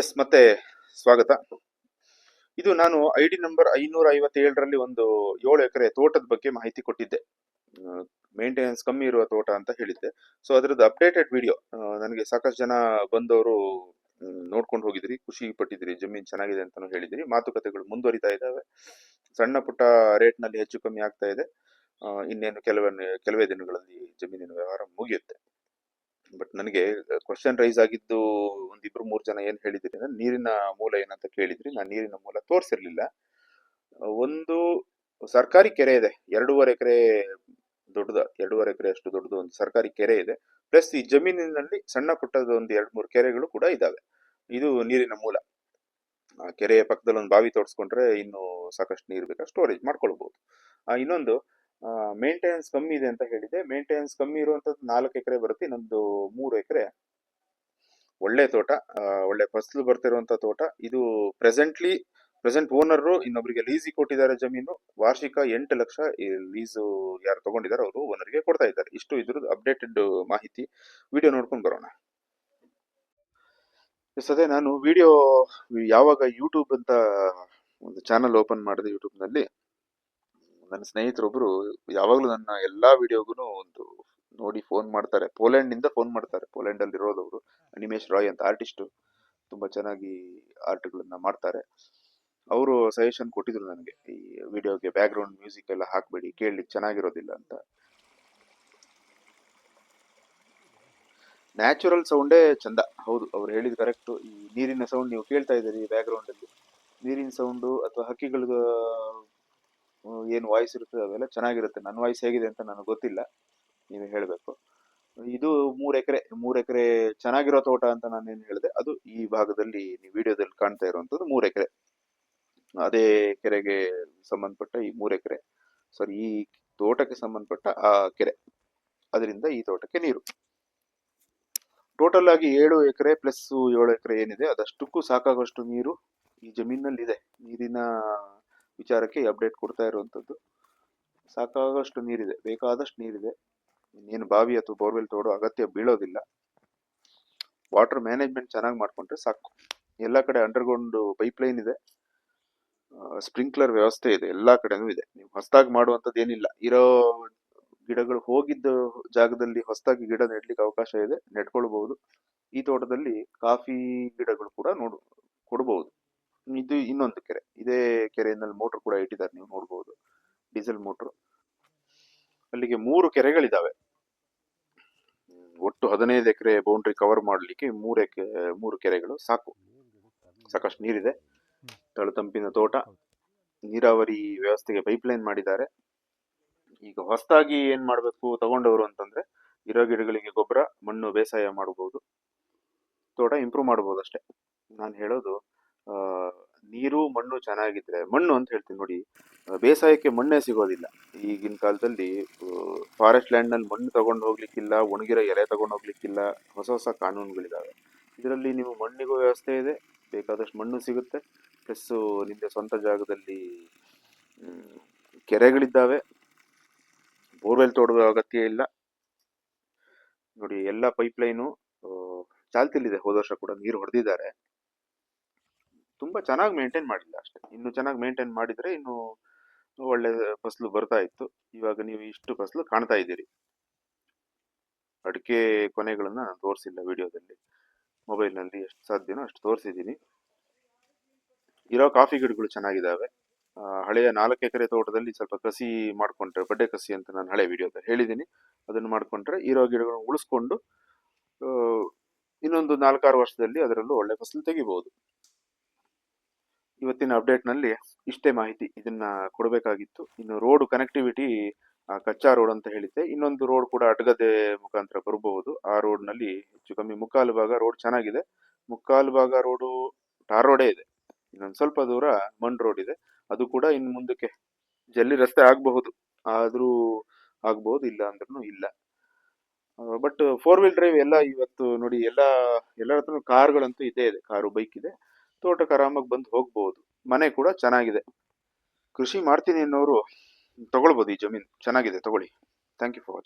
S ಮತ್ತೆ ಸ್ವಾಗತ. ಇದು ನಾನು ID ನಂಬರ್ 557ರಲ್ಲಿ ಒಂದು 7 ಎಕರೆ ತೋಟದ ಬಗ್ಗೆ ಮಾಹಿತಿ ಕೊಟ್ಟಿದ್ದೆ. ಮೇಂಟೆನೆನ್ಸ್ ಕಮ್ಮಿ ಇರುವ ತೋಟ ಅಂತ ಹೇಳಿದ್ದೆ. ಸೊ ಅದರದ್ದು ಅಪ್ಡೇಟೆಡ್ ವಿಡಿಯೋ ನನಗೆ ಸಾಕಷ್ಟು ಜನ ಬಂದವರು ನೋಡ್ಕೊಂಡು ಹೋಗಿದ್ರಿ, ಖುಷಿ ಪಟ್ಟಿದ್ರಿ, ಜಮೀನು ಚೆನ್ನಾಗಿದೆ ಅಂತಾನು ಹೇಳಿದಿರಿ. ಮಾತುಕತೆಗಳು ಮುಂದುವರಿತಾ ಇದ್ದಾವೆ. ಸಣ್ಣ ಪುಟ್ಟ ರೇಟ್ ನಲ್ಲಿ ಹೆಚ್ಚು ಕಮ್ಮಿ ಆಗ್ತಾ ಇದೆ. ಇನ್ನೇನು ಕೆಲವೇ ದಿನಗಳಲ್ಲಿ ಜಮೀನಿನ ವ್ಯವಹಾರ ಮುಗಿಯುತ್ತೆ. ಬಟ್ ನನಗೆ ಕ್ವಶನ್ ರೈಸ್ ಆಗಿದ್ದು ಒಂದಿಬ್ರು ಮೂರು ಜನ ಏನ್ ಹೇಳಿದ್ರಿ ಅಂದ್ರೆ ನೀರಿನ ಮೂಲ ಏನಂತ ಕೇಳಿದ್ರಿ. ನಾನು ನೀರಿನ ಮೂಲ ತೋರಿಸಿರ್ಲಿಲ್ಲ. ಒಂದು ಸರ್ಕಾರಿ ಕೆರೆ ಇದೆ, 2.5 ಎಕರೆ ದೊಡ್ಡದ, 2.5 ಎಕರೆ ಅಷ್ಟು ದೊಡ್ಡದು ಒಂದು ಸರ್ಕಾರಿ ಕೆರೆ ಇದೆ. ಪ್ಲಸ್ ಈ ಜಮೀನಿನಲ್ಲಿ ಸಣ್ಣ ಪುಟ್ಟದ ಒಂದು 2-3 ಕೆರೆಗಳು ಕೂಡ ಇದಾವೆ. ಇದು ನೀರಿನ ಮೂಲ. ಕೆರೆಯ ಪಕ್ಕದಲ್ಲಿ ಒಂದು ಬಾವಿ ತೋಡ್ಸ್ಕೊಂಡ್ರೆ ಇನ್ನು ಸಾಕಷ್ಟು ನೀರು ಬೇಕಾ ಸ್ಟೋರೇಜ್ ಮಾಡ್ಕೊಳ್ಬಹುದು. ಇನ್ನೊಂದು ಮೇಂಟೆನೆನ್ಸ್ ಕಮ್ಮಿ ಇದೆ ಅಂತ ಹೇಳಿದೆ. ಮೇಂಟೆನೆನ್ಸ್ ಕಮ್ಮಿ ಇರುವಂತದ್ದು 4 ಎಕರೆ ಬರುತ್ತೆ. ಇನ್ನೊಂದು 3 ಎಕರೆ ಒಳ್ಳೆ ತೋಟ, ಒಳ್ಳೆ ಫಸಲು ಬರ್ತಿರುವಂತ ತೋಟ. ಇದು ಪ್ರೆಸೆಂಟ್ ಓನರ್ ಇನ್ನೊಬ್ಬರಿಗೆ ಲೀಸಿಗೆ ಕೊಟ್ಟಿದ್ದಾರೆ ಜಮೀನು. ವಾರ್ಷಿಕ 8 ಲಕ್ಷ ಲೀಸು ಯಾರು ತಗೊಂಡಿದ್ದಾರೆ ಅವರು ಓನರ್ಗೆ ಕೊಡ್ತಾ ಇದ್ದಾರೆ. ಇಷ್ಟು ಇದ್ರದ್ದು ಅಪ್ಡೇಟೆಡ್ ಮಾಹಿತಿ. ವಿಡಿಯೋ ನೋಡ್ಕೊಂಡು ಬರೋಣ. ಅದೇ ನಾನು ವಿಡಿಯೋ ಯಾವಾಗ ಯೂಟ್ಯೂಬ್ ಅಂತ ಒಂದು ಚಾನಲ್ ಓಪನ್ ಮಾಡಿದೆ, ಯೂಟ್ಯೂಬ್ ನಲ್ಲಿ ನನ್ನ ಸ್ನೇಹಿತರೊಬ್ರು ಯಾವಾಗ್ಲೂ ನನ್ನ ಎಲ್ಲಾ ವಿಡಿಯೋಗೂ ಒಂದು ನೋಡಿ ಫೋನ್ ಮಾಡ್ತಾರೆ. ಪೋಲೆಂಡ್ ನಿಂದ ಫೋನ್ ಮಾಡ್ತಾರೆ. ಪೋಲೆಂಡ್ ಅಲ್ಲಿ ಇರೋದವರು ಅನಿಮೇಶ್ ರಾಯ್ ಅಂತ ಆರ್ಟಿಸ್ಟ್, ತುಂಬಾ ಚೆನ್ನಾಗಿ ಆರ್ಟ್ಗಳನ್ನ ಮಾಡ್ತಾರೆ. ಅವರು ಸಜೆಷನ್ ಕೊಟ್ಟಿದ್ರು ನನಗೆ, ಈ ವಿಡಿಯೋಗೆ ಬ್ಯಾಕ್ ಗ್ರೌಂಡ್ ಮ್ಯೂಸಿಕ್ ಎಲ್ಲ ಹಾಕ್ಬೇಡಿ, ಕೇಳಲಿಕ್ಕೆ ಚೆನ್ನಾಗಿರೋದಿಲ್ಲ ಅಂತ. ನ್ಯಾಚುರಲ್ ಸೌಂಡೇ ಚಂದ. ಹೌದು, ಅವ್ರು ಹೇಳಿದ್ ಕರೆಕ್ಟ್. ಈ ನೀರಿನ ಸೌಂಡ್ ನೀವು ಕೇಳ್ತಾ ಇದ್ದೀರಿ ಬ್ಯಾಕ್ ಗ್ರೌಂಡ್ ಅಲ್ಲಿ, ನೀರಿನ ಸೌಂಡು ಅಥವಾ ಹಕ್ಕಿಗಳದ ಏನು ವಾಯ್ಸ್ ಇರ್ತದೆ ಅವೆಲ್ಲ ಚೆನ್ನಾಗಿರುತ್ತೆ. ನನ್ನ ವಾಯ್ಸ್ ಹೇಗಿದೆ ಅಂತ ನನಗೆ ಗೊತ್ತಿಲ್ಲ, ನೀವೇ ಹೇಳ್ಬೇಕು. ಇದು 3 ಎಕರೆ ಚೆನ್ನಾಗಿರೋ ತೋಟ ಅಂತ ನಾನೇನು ಹೇಳಿದೆ, ಅದು ಈ ಭಾಗದಲ್ಲಿ ನೀವು ವಿಡಿಯೋದಲ್ಲಿ ಕಾಣ್ತಾ ಇರುವಂತದ್ದು 3 ಎಕರೆ. ಅದೇ ಕೆರೆಗೆ ಸಂಬಂಧಪಟ್ಟ ಈ 3 ಎಕರೆ, ಸಾರಿ ಈ ತೋಟಕ್ಕೆ ಸಂಬಂಧಪಟ್ಟ ಆ ಕೆರೆ, ಅದರಿಂದ ಈ ತೋಟಕ್ಕೆ ನೀರು. ಟೋಟಲ್ ಆಗಿ 7 ಎಕರೆ ಪ್ಲಸ್ 7 ಎಕರೆ ಏನಿದೆ ಅದಷ್ಟಕ್ಕೂ ಸಾಕಾಗುವಷ್ಟು ನೀರು ಈ ಜಮೀನಲ್ಲಿ ಇದೆ. ನೀರಿನ ವಿಚಾರಕ್ಕೆ ಅಪ್ಡೇಟ್ ಕೊಡ್ತಾ ಇರುವಂತದ್ದು. ಸಾಕಾಗಷ್ಟು ನೀರಿದೆ, ಬೇಕಾದಷ್ಟು ನೀರಿದೆ. ಇನ್ನೇನು ಬಾವಿ ಅಥವಾ ಬೋರ್ವೆಲ್ ತೋಡೋ ಅಗತ್ಯ ಬೀಳೋದಿಲ್ಲ. ವಾಟರ್ ಮ್ಯಾನೇಜ್ಮೆಂಟ್ ಚೆನ್ನಾಗಿ ಮಾಡ್ಕೊಂಡ್ರೆ ಸಾಕು. ಎಲ್ಲ ಕಡೆ ಅಂಡರ್ಗ್ರೌಂಡ್ ಪೈಪ್ ಲೈನ್ ಇದೆ, ಸ್ಪ್ರಿಂಕ್ಲರ್ ವ್ಯವಸ್ಥೆ ಇದೆ, ಎಲ್ಲಾ ಕಡೆನೂ ಇದೆ. ನೀವು ಹೊಸದಾಗಿ ಮಾಡುವಂತದ್ದು ಏನಿಲ್ಲ. ಇರೋ ಗಿಡಗಳು ಹೋಗಿದ್ದ ಜಾಗದಲ್ಲಿ ಹೊಸದಾಗಿ ಗಿಡ ನೆಡ್ಲಿಕ್ಕೆ ಅವಕಾಶ ಇದೆ, ನೆಡ್ಕೊಳ್ಬಹುದು. ಈ ತೋಟದಲ್ಲಿ ಕಾಫಿ ಗಿಡಗಳು ಕೂಡ ಕೊಡಬಹುದು. ಇದು ಇನ್ನೊಂದು ಕೆರೆ, ಇದೇ ಕೆರೆಯಲ್ಲಿ ಮೋಟರ್ ಕೂಡ ಇಟ್ಟಿದ್ದಾರೆ, ನೀವು ನೋಡಬಹುದು, ಡೀಸೆಲ್ ಮೋಟರ್. ಅಲ್ಲಿಗೆ 3 ಕೆರೆಗಳಿದಾವೆ. ಒಟ್ಟು 15 ಎಕರೆ ಬೌಂಡ್ರಿ ಕವರ್ ಮಾಡಲಿಕ್ಕೆ 3 ಕೆರೆಗಳು ಸಾಕು. ಸಾಕಷ್ಟು ನೀರಿದೆ, ತಳತಂಪಿನ ತೋಟ, ನೀರಾವರಿ ವ್ಯವಸ್ಥೆಗೆ ಪೈಪ್ ಲೈನ್ ಮಾಡಿದ್ದಾರೆ. ಈಗ ಹೊಸದಾಗಿ ಏನ್ ಮಾಡ್ಬೇಕು ತಗೊಂಡವರು ಅಂತಂದ್ರೆ, ಇರೋ ಗಿಡಗಳಿಗೆ ಗೊಬ್ಬರ, ಮಣ್ಣು ಬೇಸಾಯ ಮಾಡಬಹುದು, ತೋಟ ಇಂಪ್ರೂವ್ ಮಾಡಬಹುದು ಅಷ್ಟೇ. ನಾನು ಹೇಳೋದು ನೀರು ಮಣ್ಣು ಚೆನ್ನಾಗಿದ್ರೆ, ಮಣ್ಣು ಅಂತ ಹೇಳ್ತೀನಿ ನೋಡಿ, ಬೇಸಾಯಕ್ಕೆ ಮಣ್ಣೇ ಸಿಗೋದಿಲ್ಲ ಈಗಿನ ಕಾಲದಲ್ಲಿ. ಫಾರೆಸ್ಟ್ ಲ್ಯಾಂಡ್ ನಲ್ಲಿ ಮಣ್ಣು ತಗೊಂಡು ಹೋಗ್ಲಿಕ್ಕಿಲ್ಲ, ಒಣಗಿರೋ ಎಲೆ ತಗೊಂಡು ಹೋಗ್ಲಿಕ್ಕಿಲ್ಲ, ಹೊಸ ಕಾನೂನುಗಳಿದಾವೆ. ಇದರಲ್ಲಿ ನೀವು ಮಣ್ಣಿಗೂ ವ್ಯವಸ್ಥೆ ಇದೆ, ಬೇಕಾದಷ್ಟು ಮಣ್ಣು ಸಿಗುತ್ತೆ. ಪ್ಲಸ್ ನಿಮ್ಗೆ ಸ್ವಂತ ಜಾಗದಲ್ಲಿ ಕೆರೆಗಳಿದ್ದಾವೆ, ಬೋರ್ವೆಲ್ ತೋಡುವ ಅಗತ್ಯ ಇಲ್ಲ. ನೋಡಿ, ಎಲ್ಲ ಪೈಪ್ ಲೈನು ಚಾಲ್ತಿಲಿದೆ. ಹೋದ ವರ್ಷ ಕೂಡ ನೀರು ಹೊಡೆದಿದ್ದಾರೆ. ತುಂಬಾ ಚೆನ್ನಾಗಿ ಮೇಂಟೈನ್ ಮಾಡಿಲ್ಲ ಅಷ್ಟೇ. ಇನ್ನು ಚೆನ್ನಾಗಿ ಮೇಂಟೈನ್ ಮಾಡಿದ್ರೆ ಇನ್ನು ಒಳ್ಳೆ ಫಸಲು ಬರ್ತಾ ಇತ್ತು. ಇವಾಗ ನೀವು ಇಷ್ಟು ಫಸಲು ಕಾಣ್ತಾ ಇದ್ದೀರಿ. ಅಡಿಕೆ ಕೊನೆಗಳನ್ನ ನಾನು ತೋರಿಸಿಲ್ಲ ವಿಡಿಯೋದಲ್ಲಿ, ಮೊಬೈಲ್ ನಲ್ಲಿ ಎಷ್ಟು ಸಾಧ್ಯನೋ ಅಷ್ಟು ತೋರಿಸಿದ್ದೀನಿ. ಇರೋ ಕಾಫಿ ಗಿಡಗಳು ಚೆನ್ನಾಗಿದ್ದಾವೆ. ಹಳೆಯ 4 ಎಕರೆ ತೋಟದಲ್ಲಿ ಸ್ವಲ್ಪ ಕಸಿ ಮಾಡ್ಕೊಂಡ್ರೆ, ಬಡ್ಡೆ ಕಸಿ ಅಂತ ನಾನು ಹಳೆ ವಿಡಿಯೋದಲ್ಲಿ ಹೇಳಿದ್ದೀನಿ, ಅದನ್ನು ಮಾಡ್ಕೊಂಡ್ರೆ ಇರೋ ಗಿಡಗಳನ್ನು ಉಳಿಸ್ಕೊಂಡು ಇನ್ನೊಂದು 4-6 ವರ್ಷದಲ್ಲಿ ಅದರಲ್ಲೂ ಒಳ್ಳೆ ಫಸಲು ತೆಗಿಬಹುದು. ಇವತ್ತಿನ ಅಪ್ಡೇಟ್ ನಲ್ಲಿ ಇಷ್ಟೇ ಮಾಹಿತಿ, ಇದನ್ನ ಕೊಡಬೇಕಾಗಿತ್ತು. ಇನ್ನು ರೋಡ್ ಕನೆಕ್ಟಿವಿಟಿ, ಕಚ್ಚಾ ರೋಡ್ ಅಂತ ಹೇಳಿದ್ದೆ, ಇನ್ನೊಂದು ರೋಡ್ ಕೂಡ ಅಡ್ಗದೆ ಮುಖಾಂತರ ಬರಬಹುದು. ಆ ರೋಡ್ ನಲ್ಲಿ ಹೆಚ್ಚು ಕಮ್ಮಿ 3/4 ಭಾಗ ರೋಡ್ ಚೆನ್ನಾಗಿದೆ, 3/4 ಭಾಗ ರೋಡು ಟಾರ್ ರೋಡೇ ಇದೆ. ಇನ್ನೊಂದು ಸ್ವಲ್ಪ ದೂರ ಮಣ್ ರೋಡ್ ಇದೆ, ಅದು ಕೂಡ ಇನ್ನು ಮುಂದಕ್ಕೆ ಜಲ್ಲಿ ರಸ್ತೆ ಆಗಬಹುದು, ಆದ್ರೂ ಆಗ್ಬಹುದು, ಇಲ್ಲ ಅಂದ್ರೂ ಇಲ್ಲ. ಬಟ್ 4 ವೀಲ್ ಡ್ರೈವ್ ಎಲ್ಲ ಇವತ್ತು ನೋಡಿ, ಎಲ್ಲರ ಹತ್ರ ಕಾರ್ಗಳಂತೂ ಇದ್ದೇ ಇದೆ, ಕಾರು ಬೈಕ್ ಇದೆ. ತೋಟಕ್ಕೆ ಆರಾಮಾಗಿ ಬಂದು ಹೋಗ್ಬಹುದು. ಮನೆ ಕೂಡ ಚೆನ್ನಾಗಿದೆ. ಕೃಷಿ ಮಾಡ್ತೀನಿ ಅನ್ನೋರು ತಗೊಳ್ಬಹುದು, ಈ ಜಮೀನು ಚೆನ್ನಾಗಿದೆ, ತಗೊಳ್ಳಿ. Thank you for watching.